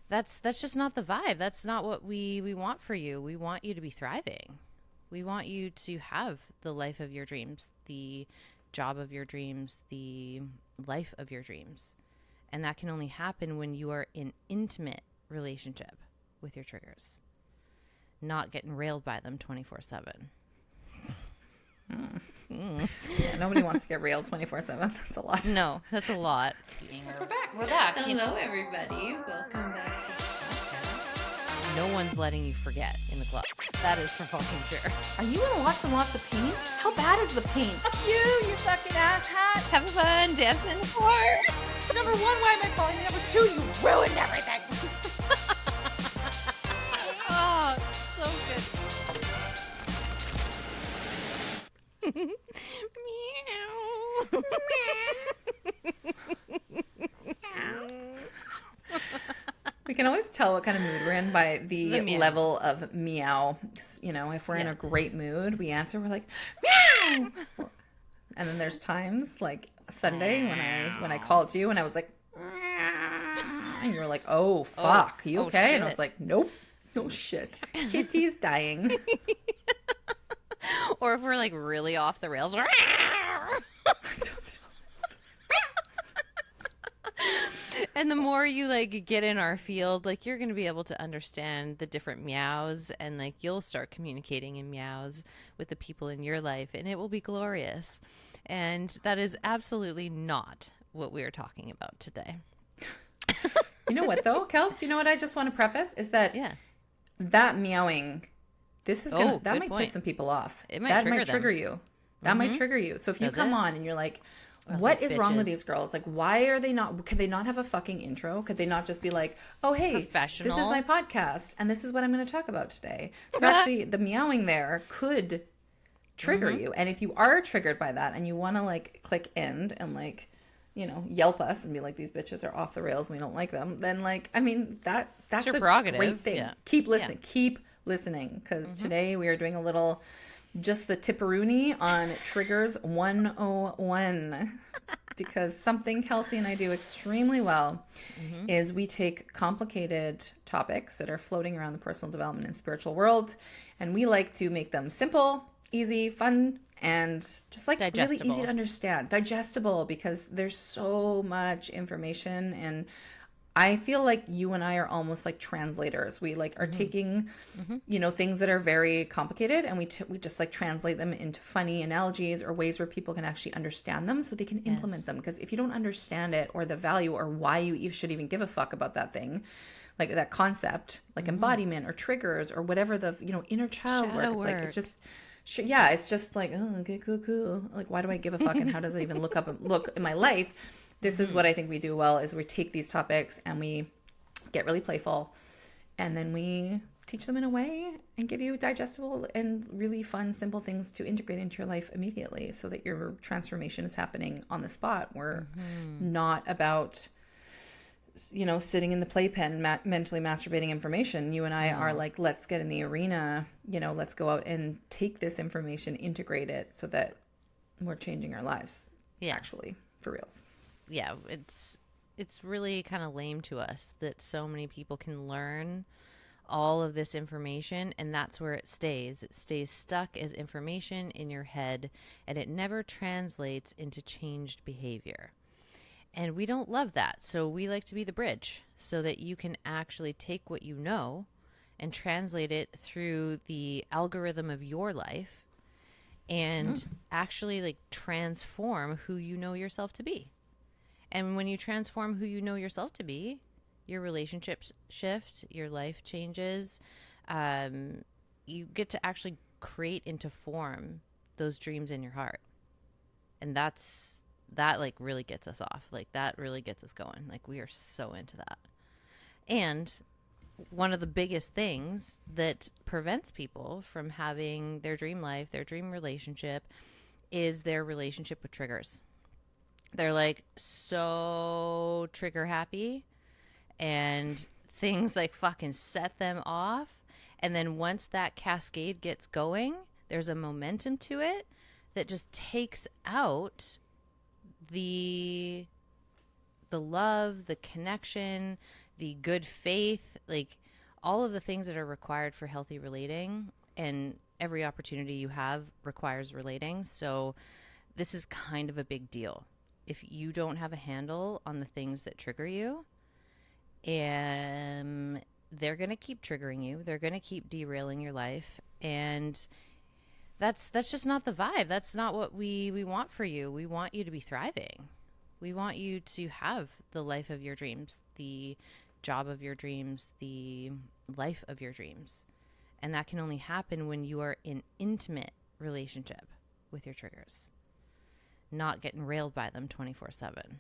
that's just not the vibe. That's not what we want for you. We want you to be thriving. We want you to have the life of your dreams, the job of your dreams, the life of your dreams. And that can only happen when you are in intimate relationship with your triggers, not getting railed by them 24/7. Yeah, nobody wants to get railed 24/7. That's a lot. No, that's a lot. We're back. Hello, everybody. Welcome back to the podcast. No one's letting you forget in the club. That is for fucking sure. Are you in lots and lots of pain? How bad is the pain? Fuck you fucking asshat. Have fun dancing in the floor. Number one, why am I calling you? Number two, you ruined everything. Oh, so good. We can always tell what kind of mood we're in by the level of meow. You know, if we're in a great mood, we answer, we're like, meow. And then there's times like Sunday when I called you and I was like, and you were like, oh, fuck. You okay? And I was like, nope. No shit. Kitty's dying. Or if we're like really off the rails. And the more you like get in our field, like you're going to be able to understand the different meows, and like you'll start communicating in meows with the people in your life, and it will be glorious. And that is absolutely not what we are talking about today. You know what though, Kels? You know what I just want to preface is that that meowing, this is gonna that might piss some people off. It might trigger you. That might trigger you. So if you come on and you're like, what is wrong with these girls? Like, why are they not? Could they not have a fucking intro? Could they not just be like, oh, hey, this is my podcast and this is what I'm going to talk about today? So actually, the meowing there could trigger you. And if you are triggered by that and you want to like click end and like, you know, yelp us and be like, these bitches are off the rails and we don't like them, then like, I mean, that's your a prerogative. Great thing. Yeah. Keep listening. Yeah. Keep listening. Because today we are doing a little... just the tipperoonie on Triggers 101. Because something Kelsey and I do extremely well is we take complicated topics that are floating around the personal development and spiritual world, and we like to make them simple, easy, fun, and just like really easy to understand. Digestible, because there's so much information, and I feel like you and I are almost like translators. We like are taking, you know, things that are very complicated, and we just like translate them into funny analogies or ways where people can actually understand them so they can implement them. Because if you don't understand it or the value or why you should even give a fuck about that thing, like that concept, like embodiment or triggers or whatever the, you know, inner child work. It's like, it's just, it's just like, oh, okay, cool. Like, why do I give a fuck? And how does it even look in my life? This is what I think we do well, is we take these topics and we get really playful, and then we teach them in a way and give you digestible and really fun, simple things to integrate into your life immediately so that your transformation is happening on the spot. We're not about, you know, sitting in the playpen, mentally masturbating information. You and I are like, let's get in the arena, you know, let's go out and take this information, integrate it so that we're changing our lives. Yeah. Actually, for reals. Yeah, it's really kind of lame to us that so many people can learn all of this information, and that's where it stays. It stays stuck as information in your head, and it never translates into changed behavior. And we don't love that, so we like to be the bridge so that you can actually take what you know and translate it through the algorithm of your life and actually like transform who you know yourself to be. And when you transform who you know yourself to be, your relationships shift, your life changes. You get to actually create into form those dreams in your heart. And that like really gets us off. Like that really gets us going. Like we are so into that. And one of the biggest things that prevents people from having their dream life, their dream relationship, is their relationship with triggers. They're like so trigger happy, and things like fucking set them off. And then once that cascade gets going, there's a momentum to it that just takes out the love, the connection, the good faith, like all of the things that are required for healthy relating, and every opportunity you have requires relating. So this is kind of a big deal. If you don't have a handle on the things that trigger you, and they're going to keep triggering you, they're going to keep derailing your life, and that's just not the vibe. That's not what we want for you. We want you to be thriving. We want you to have the life of your dreams, the job of your dreams, the life of your dreams. And that can only happen when you are in intimate relationship with your triggers, not getting railed by them 24/7.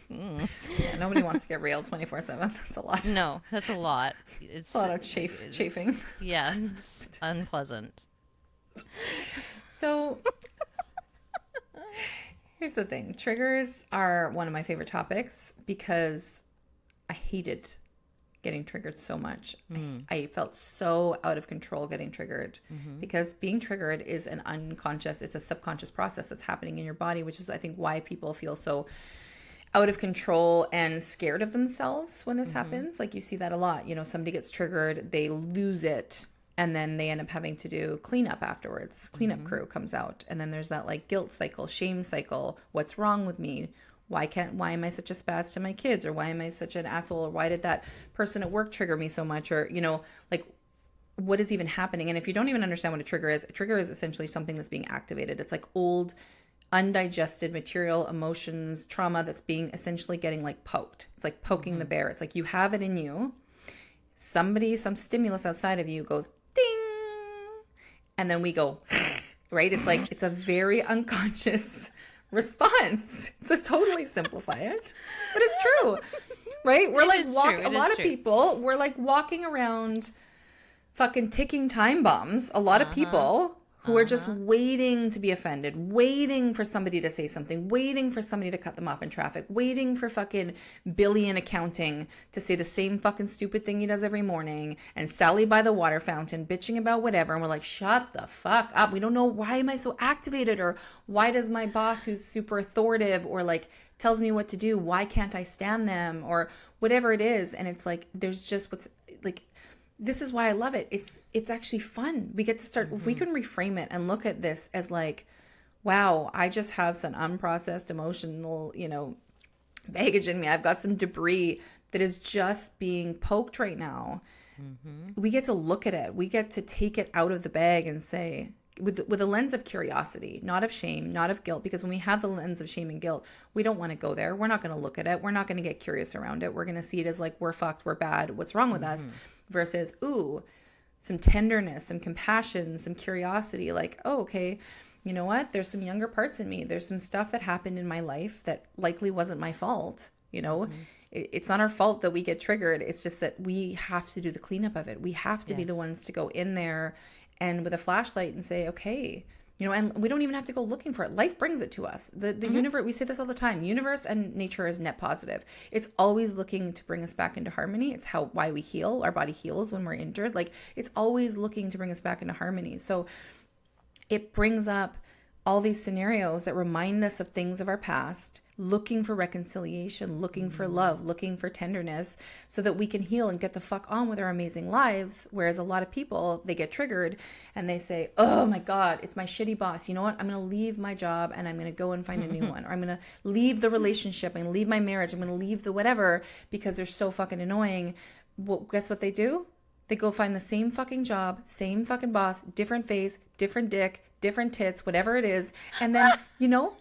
Yeah, nobody wants to get railed 24/7. That's a lot. No, that's a lot. It's a lot of chafing. Yeah, it's unpleasant. So here's the thing. Triggers are one of my favorite topics because I hated getting triggered so much. I felt so out of control getting triggered because being triggered is an unconscious, it's a subconscious process that's happening in your body, which is, I think, why people feel so out of control and scared of themselves when this happens. Like, you see that a lot. You know, somebody gets triggered, they lose it, and then they end up having to do cleanup afterwards. Cleanup crew comes out, and then there's that like guilt cycle, shame cycle. What's wrong with me? Why am I such a spaz to my kids? Or why am I such an asshole? Or why did that person at work trigger me so much? Or, you know, like, what is even happening? And if you don't even understand what a trigger is essentially something that's being activated. It's like old, undigested material, emotions, trauma that's being essentially getting like poked. It's like poking the bear. It's like you have it in you. Some stimulus outside of you goes ding. And then we go, right? It's like, it's a very unconscious response to totally simplify it, but it's true, right? We're like a lot of people, we're like walking around fucking ticking time bombs. A lot of people who are just waiting to be offended, waiting for somebody to say something, waiting for somebody to cut them off in traffic, waiting for fucking Billy in accounting to say the same fucking stupid thing he does every morning, and Sally by the water fountain bitching about whatever. And we're like, shut the fuck up. We don't know, why am I so activated? Or why does my boss, who's super authoritative or like tells me what to do, why can't I stand them? Or whatever it is. And it's like, there's just what's like, this is why I love it. It's actually fun. We get to start, if we can reframe it and look at this as like, wow, I just have some unprocessed emotional, you know, baggage in me. I've got some debris that is just being poked right now. We get to look at it. We get to take it out of the bag and say, with a lens of curiosity, not of shame, not of guilt, because when we have the lens of shame and guilt, we don't want to go there. We're not going to look at it. We're not going to get curious around it. We're going to see it as like, we're fucked, we're bad, what's wrong with us, versus, ooh, some tenderness, some compassion, some curiosity, like, oh, okay, you know what? There's some younger parts in me. There's some stuff that happened in my life that likely wasn't my fault. You know, it's not our fault that we get triggered. It's just that we have to do the cleanup of it. We have to be the ones to go in there and with a flashlight and say, okay, you know, and we don't even have to go looking for it. Life brings it to us. The universe, we say this all the time, universe and nature is net positive. It's always looking to bring us back into harmony. It's why we heal. Our body heals when we're injured. Like, it's always looking to bring us back into harmony. So it brings up all these scenarios that remind us of things of our past, looking for reconciliation, looking for love, looking for tenderness, so that we can heal and get the fuck on with our amazing lives. Whereas a lot of people, they get triggered and they say, oh my God, it's my shitty boss. You know what? I'm going to leave my job and I'm going to go and find a new one. Or I'm going to leave the relationship. I'm going to leave my marriage. I'm going to leave the whatever because they're so fucking annoying. Well, guess what they do? They go find the same fucking job, same fucking boss, different face, different dick, different tits, whatever it is. And then, you know,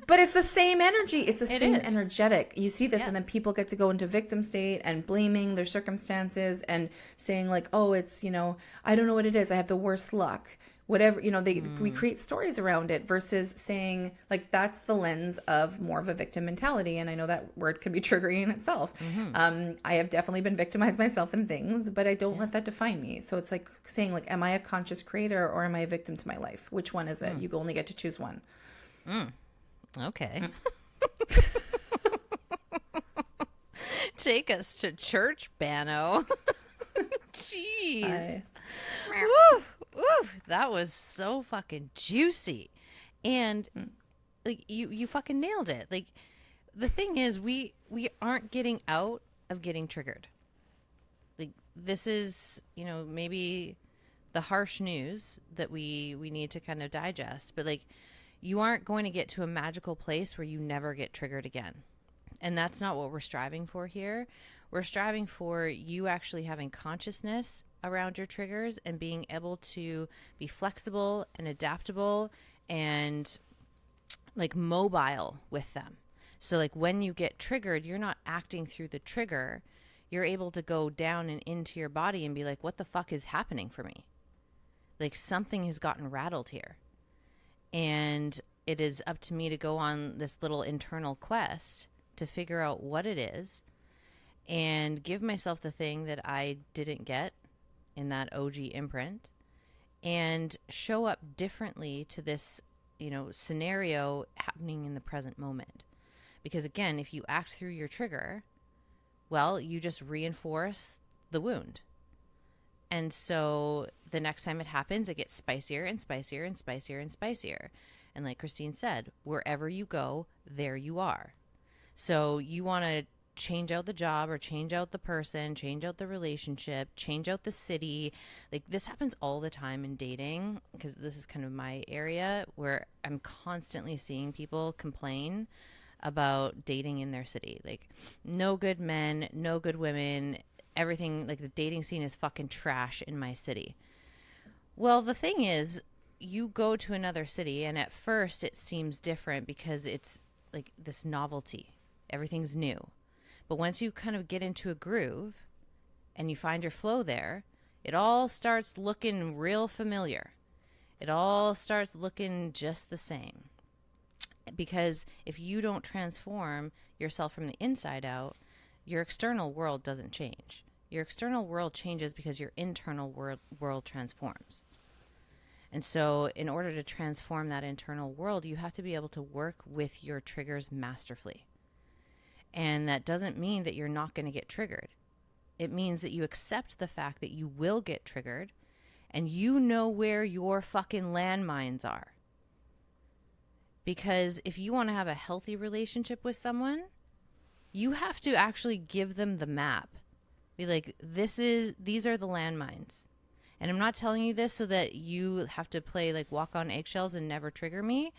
but it's the same energy. It's the same energetic. You see this, and then people get to go into victim state and blaming their circumstances and saying like, oh, it's, you know, I don't know what it is. I have the worst luck. Whatever, you know, we create stories around it versus saying like, that's the lens of more of a victim mentality. And I know that word could be triggering in itself. I have definitely been victimized myself in things, but I don't let that define me. So it's like saying like, am I a conscious creator or am I a victim to my life? Which one is it? You only get to choose one. Okay. Take us to church, Bano. Jeez. Woo, woo, that was so fucking juicy. And like you fucking nailed it. Like, the thing is, we aren't getting out of getting triggered. Like, this is, maybe the harsh news that we need to kind of digest, but like, you aren't going to get to a magical place where you never get triggered again. And that's not what we're striving for here. We're striving for you actually having consciousness around your triggers and being able to be flexible and adaptable and like mobile with them. So like when you get triggered, you're not acting through the trigger. You're able to go down and into your body and be like, what the fuck is happening for me? Like something has gotten rattled here. And it is up to me to go on this little internal quest to figure out what it is and give myself the thing that I didn't get in that OG imprint and show up differently to this, scenario happening in the present moment. Because again, if you act through your trigger, well, you just reinforce the wound. And so the next time it happens, it gets spicier and spicier and spicier and spicier. And like Christine said, wherever you go, there you are. So you want to change out the job or change out the person, change out the relationship, change out the city. Like this happens all the time in dating, because this is kind of my area where I'm constantly seeing people complain about dating in their city. Like no good men, no good women, everything, like the dating scene is fucking trash in my city. Well, the thing is, you go to another city and at first it seems different because it's like this novelty. Everything's new. But once you kind of get into a groove and you find your flow there, it all starts looking real familiar. It all starts looking just the same. Because if you don't transform yourself from the inside out, your external world doesn't change. Your external world changes because your internal world transforms. And so in order to transform that internal world, you have to be able to work with your triggers masterfully. And that doesn't mean that you're not going to get triggered. It means that you accept the fact that you will get triggered and you know where your fucking landmines are. Because if you want to have a healthy relationship with someone, you have to actually give them the map. Be like, these are the landmines. And I'm not telling you this so that you have to play like walk on eggshells and never trigger me,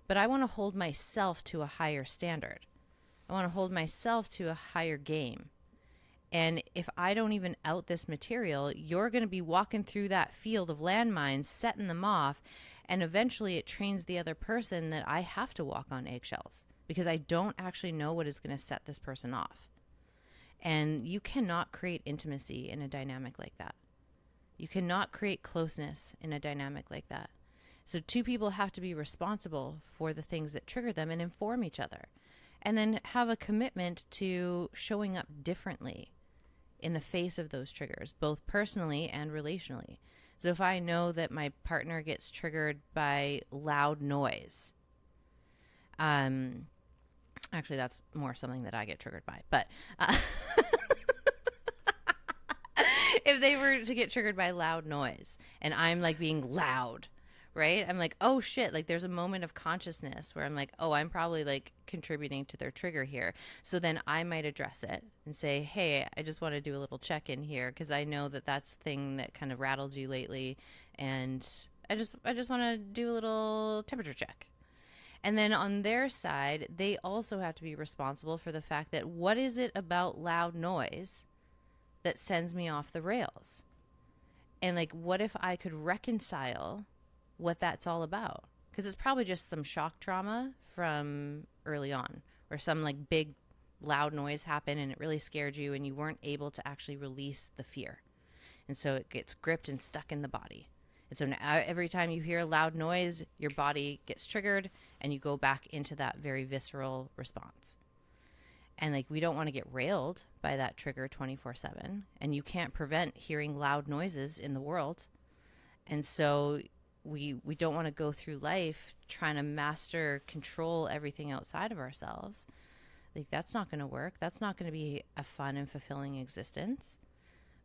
but I want to hold myself to a higher standard. I want to hold myself to a higher game. And if I don't even out this material, you're going to be walking through that field of landmines, setting them off, and eventually it trains the other person that I have to walk on eggshells because I don't actually know what is going to set this person off. And you cannot create intimacy in a dynamic like that. You cannot create closeness in a dynamic like that. So two people have to be responsible for the things that trigger them and inform each other. And then have a commitment to showing up differently in the face of those triggers, both personally and relationally. So if I know that my partner gets triggered by loud noise, actually that's more something that I get triggered by, but if they were to get triggered by loud noise and I'm like being loud, right? I'm like, oh shit, like there's a moment of consciousness where I'm like, oh, I'm probably like contributing to their trigger here. So then I might address it and say, hey, I just want to do a little check-in here because I know that that's the thing that kind of rattles you lately. And I just want to do a little temperature check. And then on their side, they also have to be responsible for the fact that what is it about loud noise that sends me off the rails? And like, what if I could reconcile what that's all about? Because it's probably just some shock trauma from early on, or some like big loud noise happened and it really scared you and you weren't able to actually release the fear. And so it gets gripped and stuck in the body. And so now every time you hear loud noise, your body gets triggered and you go back into that very visceral response. And like, we don't want to get railed by that trigger 24/7. And you can't prevent hearing loud noises in the world. And so we don't want to go through life trying to master, control everything outside of ourselves. Like, that's not going to work. That's not going to be a fun and fulfilling existence.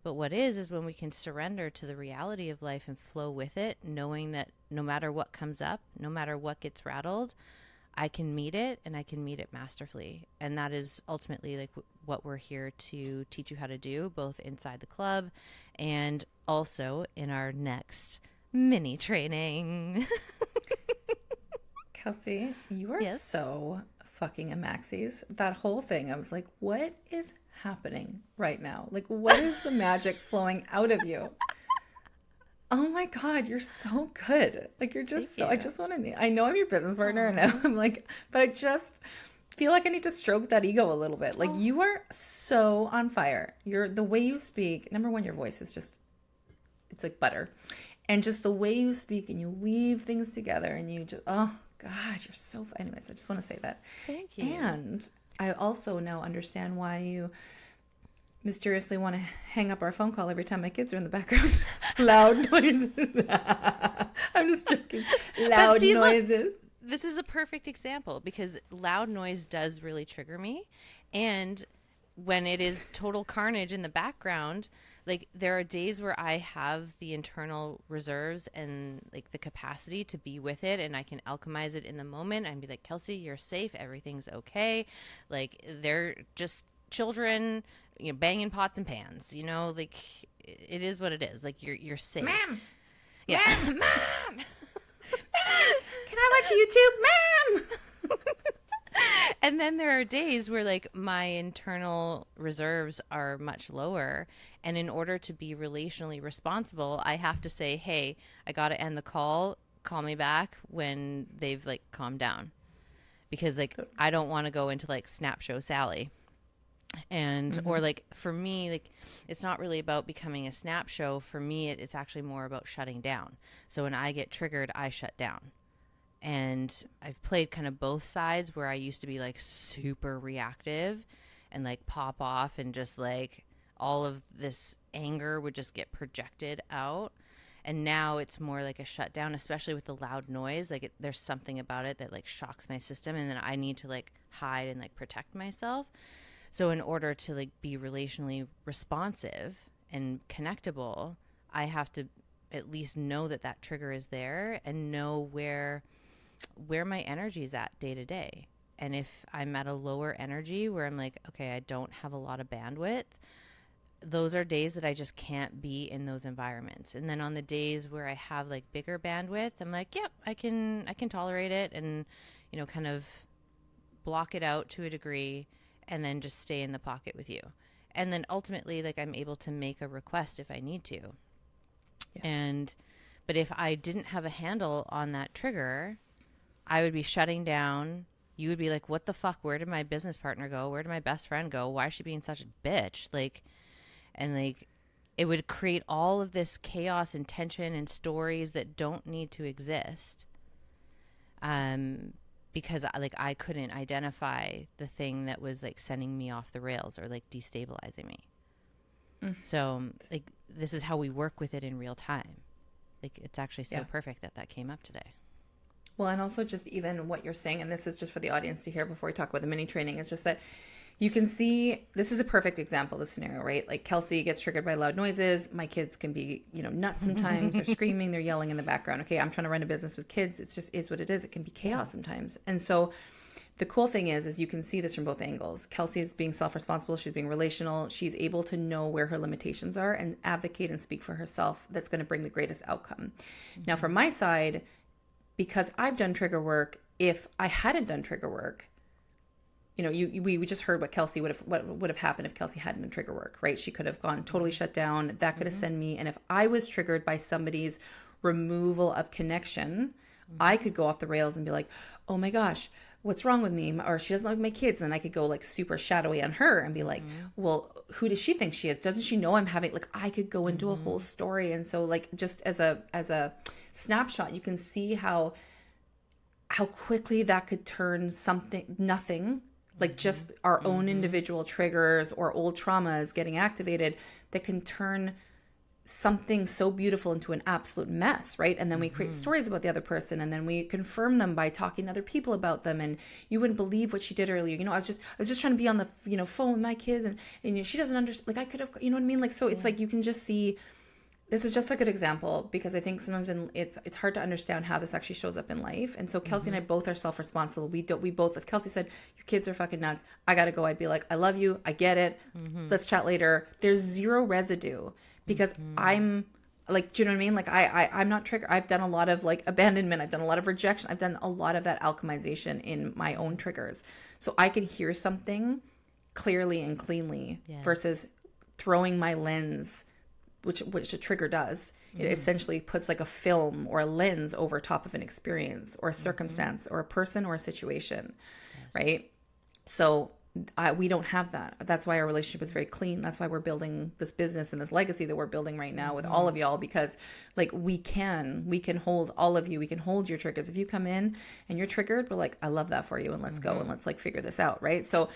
But what is when we can surrender to the reality of life and flow with it, knowing that no matter what comes up, no matter what gets rattled, I can meet it, and I can meet it masterfully. And that is ultimately like what we're here to teach you how to do, both inside the club and also in our next mini training. Kelsey, you are Yes? so fucking a Maxie's. That whole thing, I was like, what is happening right now? Like, what is the magic flowing out of you? Oh my God, you're so good. Like, you're just Thank I you. just want to, I know I'm your business partner and now I'm like, but I just feel like I need to stroke that ego a little bit. Like, you are so on fire. The way you speak, number one, your voice is just, it's like butter. And just the way you speak and you weave things together and you just, oh God, you're so, anyways, I just want to say that. Thank you. And I also now understand why you mysteriously want to hang up our phone call every time my kids are in the background. Loud noises. I'm just joking. Loud see, look, noises. This is a perfect example because loud noise does really trigger me. And when it is total carnage in the background, like there are days where I have the internal reserves and like the capacity to be with it, and I can alchemize it in the moment and be like, Kelsey, you're safe. Everything's okay. Like they're just children, banging pots and pans, like it is what it is. Like you're safe. Ma'am. Yeah. Ma'am. Mom. Can I watch YouTube? Ma'am. And then there are days where like my internal reserves are much lower, and in order to be relationally responsible, I have to say, hey, I got to end the call. Call me back when they've like calmed down, because like I don't want to go into like snap show Sally. And or like for me, like it's not really about becoming a snap show. For me, it's actually more about shutting down. So when I get triggered, I shut down. And I've played kind of both sides, where I used to be like super reactive and like pop off, and just like all of this anger would just get projected out. And now it's more like a shutdown, especially with the loud noise. Like there's something about it that like shocks my system, and then I need to like hide and like protect myself. So in order to like be relationally responsive and connectable, I have to at least know that that trigger is there and know where my energy is at day to day. And if I'm at a lower energy where I'm like, okay, I don't have a lot of bandwidth, those are days that I just can't be in those environments. And then on the days where I have like bigger bandwidth, I'm like, yep, I can tolerate it, and kind of block it out to a degree, and then just stay in the pocket with you. And then ultimately, like I'm able to make a request if I need to. Yeah. But if I didn't have a handle on that trigger, I would be shutting down. You would be like, what the fuck? Where did my business partner go? Where did my best friend go? Why is she being such a bitch? And it would create all of this chaos and tension and stories that don't need to exist. Because I couldn't identify the thing that was like sending me off the rails or like destabilizing me. So like this is how we work with it in real time. Like it's actually so perfect that came up today. Well, and also just even what you're saying, and this is just for the audience to hear before we talk about the mini training, it's just that you can see, this is a perfect example of the scenario, right? Like Kelsey gets triggered by loud noises. My kids can be, nuts sometimes. They're screaming, they're yelling in the background. Okay, I'm trying to run a business with kids. It's just is what it is. It can be chaos sometimes. And so the cool thing is you can see this from both angles. Kelsey is being self-responsible. She's being relational. She's able to know where her limitations are and advocate and speak for herself. That's going to bring the greatest outcome. Now, from my side, because I've done trigger work, if I hadn't done trigger work, we just heard what Kelsey what would have happened if Kelsey hadn't done trigger work, right? She could have gone totally shut down. That could have sent me. And if I was triggered by somebody's removal of connection, I could go off the rails and be like, oh my gosh, what's wrong with me? Or she doesn't like my kids. And then I could go like super shadowy on her and be like, well, who does she think she is? Doesn't she know I'm having, like, I could go into a whole story. And so like, just as a snapshot, you can see how quickly that could turn nothing, like just our own individual triggers or old traumas getting activated, that can turn something so beautiful into an absolute mess, right? And then we create stories about the other person, and then we confirm them by talking to other people about them. And you wouldn't believe what she did earlier. I was just trying to be on the phone with my kids, and she doesn't understand. Like I could have, you know what I mean? Like, so it's like you can just see this is just a good example because I think sometimes it's hard to understand how this actually shows up in life. And so Kelsey and I both are self-responsible. We both, if Kelsey said, your kids are fucking nuts, I got to go, I'd be like, I love you. I get it. Let's chat later. There's zero residue because I'm like, do you know what I mean? Like I'm not triggered. I've done a lot of like abandonment. I've done a lot of rejection. I've done a lot of that alchemization in my own triggers. So I can hear something clearly and cleanly versus throwing my lens, which a trigger does. It essentially puts like a film or a lens over top of an experience or a circumstance or a person or a situation, right? So we don't have that. That's why our relationship is very clean. That's why we're building this business and this legacy that we're building right now with all of y'all, because like we can hold all of you. We can hold your triggers. If you come in and you're triggered, we're like, I love that for you. And let's go and let's like figure this out. Right. So,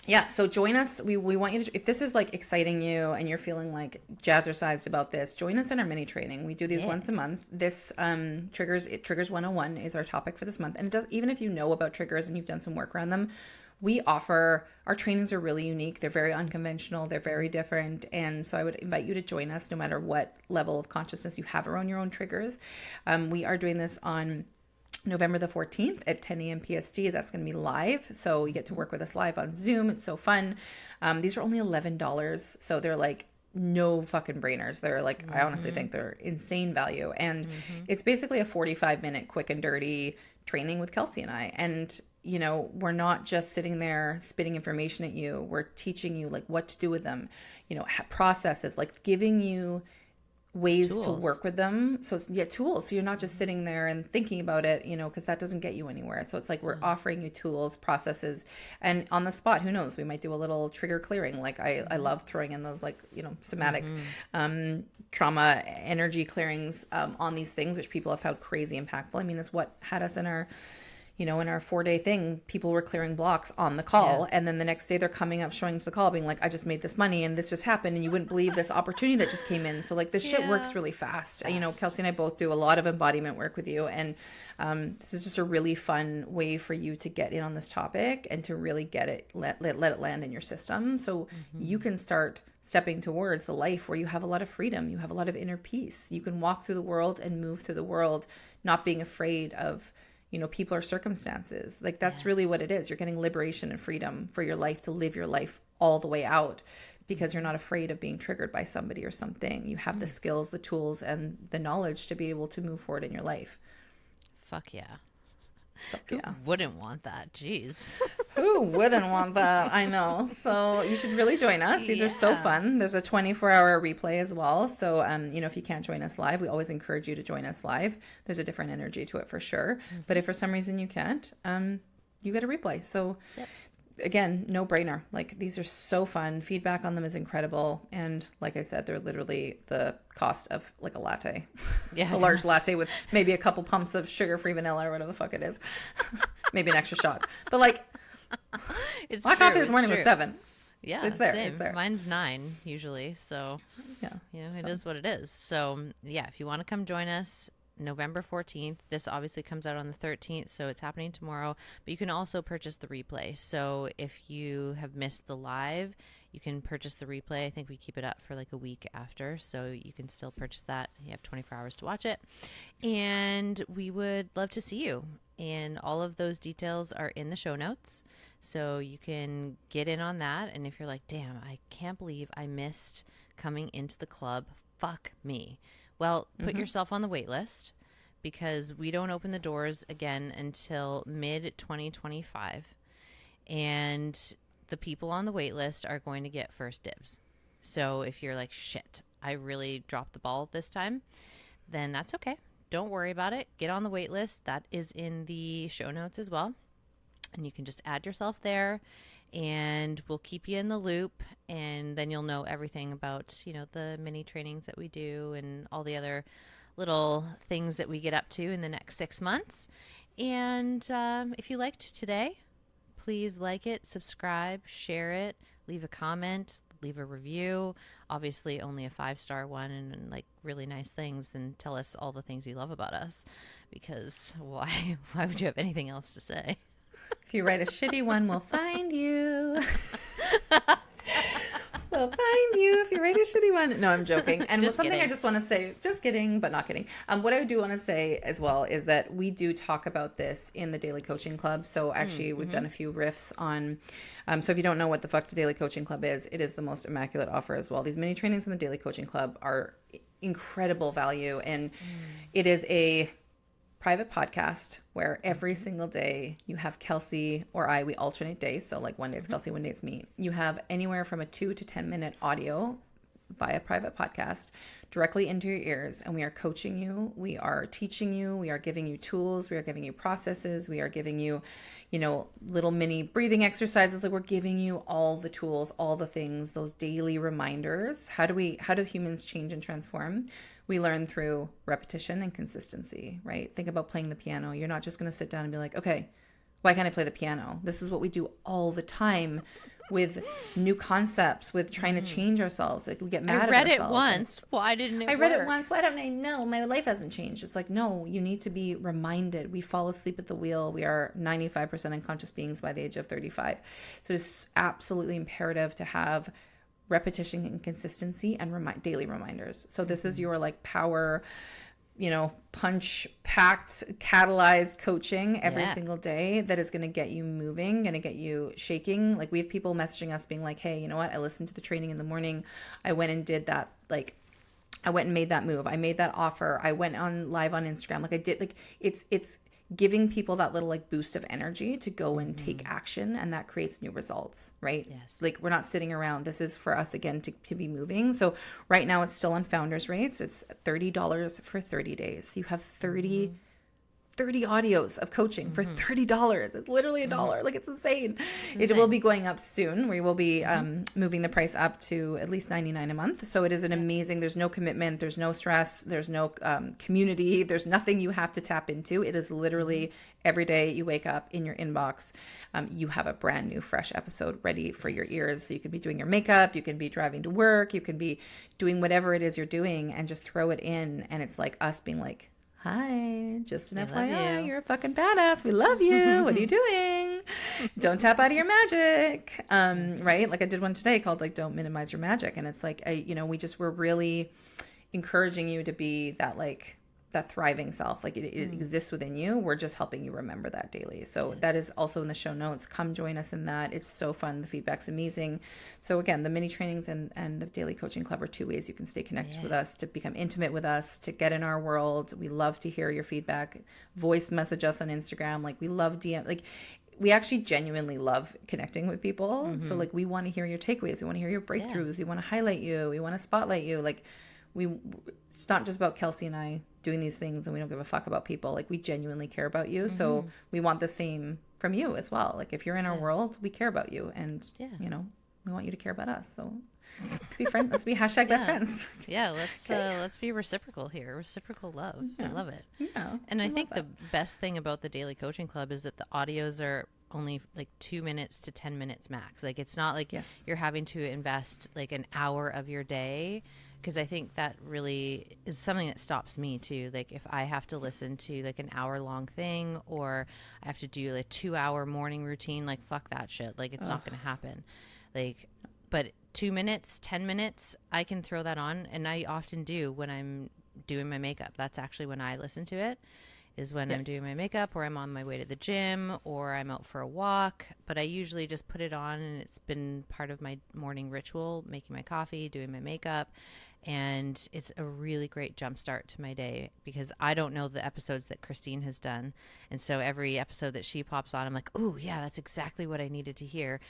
yeah. So join us. We want you to, if this is like exciting you and you're feeling like jazzercised about this, join us in our mini training. We do these once a month. This triggers 101 is our topic for this month. And it does, even if you know about triggers and you've done some work around them, we offer, our trainings are really unique. They're very unconventional. They're very different. And so I would invite you to join us no matter what level of consciousness you have around your own triggers. We are doing this on November the 14th at 10 a.m. PST. That's going to be live. So you get to work with us live on Zoom. It's so fun. These are only $11. So they're like no fucking brainers. They're like, I honestly think they're insane value. And it's basically a 45-minute quick and dirty training with Kelsey and I. And, you know, we're not just sitting there spitting information at you. We're teaching you like what to do with them, you know, processes, like giving you ways to work with them. So it's tools. So you're not just sitting there and thinking about it, you know, because that doesn't get you anywhere. So it's like we're offering you tools, processes, and on the spot, who knows, we might do a little trigger clearing. Like I love throwing in those like, you know, somatic trauma energy clearings on these things, which people have found crazy impactful. I mean, it's what had us in our, you know, in our 4-day thing, people were clearing blocks on the call. And then the next day they're coming up, showing to the call, being like, I just made this money and this just happened. And you wouldn't believe this opportunity that just came in. So like this shit works really fast. You know, Kelsey and I both do a lot of embodiment work with you. And this is just a really fun way for you to get in on this topic and to really get it, let it land in your system. So you can start stepping towards the life where you have a lot of freedom. You have a lot of inner peace. You can walk through the world and move through the world, not being afraid of, you know, people or circumstances. Like that's really what it is. You're getting liberation and freedom for your life to live your life all the way out because you're not afraid of being triggered by somebody or something. You have the skills, the tools, and the knowledge to be able to move forward in your life. Fuck yeah. Fuck Who yeah. wouldn't want that? Jeez. Who wouldn't want that? I know. So you should really join us. These are so fun. There's a 24-hour replay as well. So, you know, if you can't join us live, we always encourage you to join us live. There's a different energy to it for sure. But if for some reason you can't, you get a replay. So again, no brainer. Like these are so fun. Feedback on them is incredible. And like I said, they're literally the cost of like a latte. A large latte with maybe a couple pumps of sugar-free vanilla or whatever the fuck it is. Maybe an extra shot. But like, It's my coffee this morning was 7. Yeah, so it's there. same. It's there. Mine's 9 usually. So Yeah. you know, it is what it is. So yeah, if you want to come join us, November 14th. This obviously comes out on the 13th, so it's happening tomorrow. But you can also purchase the replay. So if you have missed the live, you can purchase the replay. I think we keep it up for like a week after, so you can still purchase that. You have 24 hours to watch it. And we would love to see you. And all of those details are in the show notes. So you can get in on that. And if you're like, damn, I can't believe I missed coming into the club. Fuck me. Well, put yourself on the wait list because we don't open the doors again until mid-2025. And the people on the wait list are going to get first dibs. So if you're like, shit, I really dropped the ball this time, then that's okay. Don't worry about it. Get on the wait list. That is in the show notes as well. And you can just add yourself there and we'll keep you in the loop. And then you'll know everything about, you know, the mini trainings that we do and all the other little things that we get up to in the next 6 months. And if you liked today, please like it, subscribe, share it, leave a comment, leave a review. Obviously only a 5-star one and like really nice things, and tell us all the things you love about us, because why would you have anything else to say? If you write a shitty one, we'll find you. We'll find you if you write a shitty one. No, I'm joking. And Just something kidding. I just want to say, just kidding, but not kidding. What I do want to say as well is that we do talk about this in the Daily Coaching Club. So actually, we've done a few riffs on. So if you don't know what the fuck the Daily Coaching Club is, it is the most immaculate offer as well. These mini trainings in the Daily Coaching Club are incredible value, and it is a private podcast where every single day you have Kelsey or we alternate days. So like one day it's Kelsey, one day it's me. You have anywhere from a 2 to 10 minute audio by a private podcast directly into your ears. And we are coaching you. We are teaching you. We are giving you tools. We are giving you processes. We are giving you, little mini breathing exercises. Like we're giving you all the tools, all the things, those daily reminders. How do humans change and transform? We learn through repetition and consistency, right? Think about playing the piano. You're not just going to sit down and be like, okay, why can't I play the piano? This is what we do all the time with new concepts, with trying to change ourselves. Like we get mad at ourselves. I read it once. Why didn't it work? I read it once. Why don't I know? My life hasn't changed. It's like, no, you need to be reminded. We fall asleep at the wheel. We are 95% unconscious beings by the age of 35. So it's absolutely imperative to have repetition and consistency and daily reminders. So this is your like power, punch packed, catalyzed coaching every single day that is going to get you moving, going to get you shaking. Like we have people messaging us being like, hey, you know what? I listened to the training in the morning. I went and did that. Like I went and made that move. I made that offer. I went on live on Instagram. Like I did, like it's giving people that little like boost of energy to go and take action, and that creates new results, right? Yes. Like we're not sitting around. This is for us again to be moving. So right now it's still on founders rates. It's $30 for 30 days. You have 30 audios of coaching for $30. It's literally $1. Like it's insane. It will be going up soon. We will be moving the price up to at least $99 a month. So it is an amazing, there's no commitment, there's no stress, there's no community, there's nothing you have to tap into. It is literally every day you wake up in your inbox, you have a brand new fresh episode ready for your ears. So you could be doing your makeup, you can be driving to work, you can be doing whatever it is you're doing and just throw it in. And it's like us being like, hi, just an FYI, you're a fucking badass. We love you. What are you doing? Don't tap out of your magic. Right? Like I did one today called like, don't minimize your magic. And it's like, we're really encouraging you to be that like, that thriving self. Like it exists within you. We're just helping you remember that daily. So that is also in the show notes. Come join us in that. It's so fun. The feedback's amazing. So again, the mini trainings and the Daily Coaching Club are 2 ways you can stay connected with us, to become intimate with us, to get in our world. We love to hear your feedback. Voice message us on Instagram. Like we love DM. Like we actually genuinely love connecting with people. So like we want to hear your takeaways. We want to hear your breakthroughs. We want to highlight you. We want to spotlight you. Like it's not just about Kelsey and I doing these things and we don't give a fuck about people. Like we genuinely care about you. So we want the same from you as well. Like if you're in our world, we care about you, and we want you to care about us. So let's be friends. Let's be hashtag best friends. Yeah, let's be reciprocal here. Reciprocal love. I love it. Yeah, and I think the best thing about the Daily Coaching Club is that the audios are only like 2 minutes to 10 minutes max. Like it's not like you're having to invest like an hour of your day. Because I think that really is something that stops me too. Like if I have to listen to like an hour-long thing, or I have to do a 2-hour morning routine, like fuck that shit. Like it's not going to happen. Like, but 2 minutes, 10 minutes, I can throw that on, and I often do when I'm doing my makeup. That's actually when I listen to it. Is when I'm doing my makeup, or I'm on my way to the gym, or I'm out for a walk. But I usually just put it on, and it's been part of my morning ritual, making my coffee, doing my makeup. And it's a really great jumpstart to my day, because I don't know the episodes that Christine has done. And so every episode that she pops on, I'm like, oh yeah, that's exactly what I needed to hear.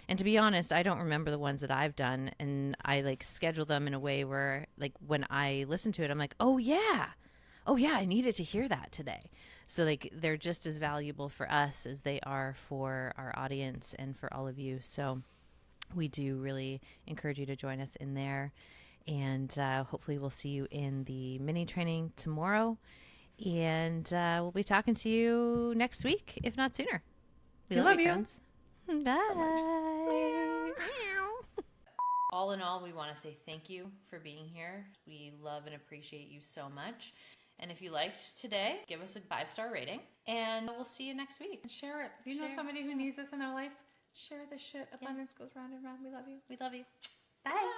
And to be honest, I don't remember the ones that I've done. And I like schedule them in a way where like when I listen to it, I'm like, oh yeah, I needed to hear that today. So like they're just as valuable for us as they are for our audience and for all of you. So we do really encourage you to join us in there. And hopefully we'll see you in the mini training tomorrow. And we'll be talking to you next week, if not sooner. We love you. Friends. Bye. So all in all, we want to say thank you for being here. We love and appreciate you so much. And if you liked today, give us a 5-star rating. And we'll see you next week. Share it. If you know somebody who needs this in their life, share this shit. Abundance goes round and round. We love you. We love you. Bye.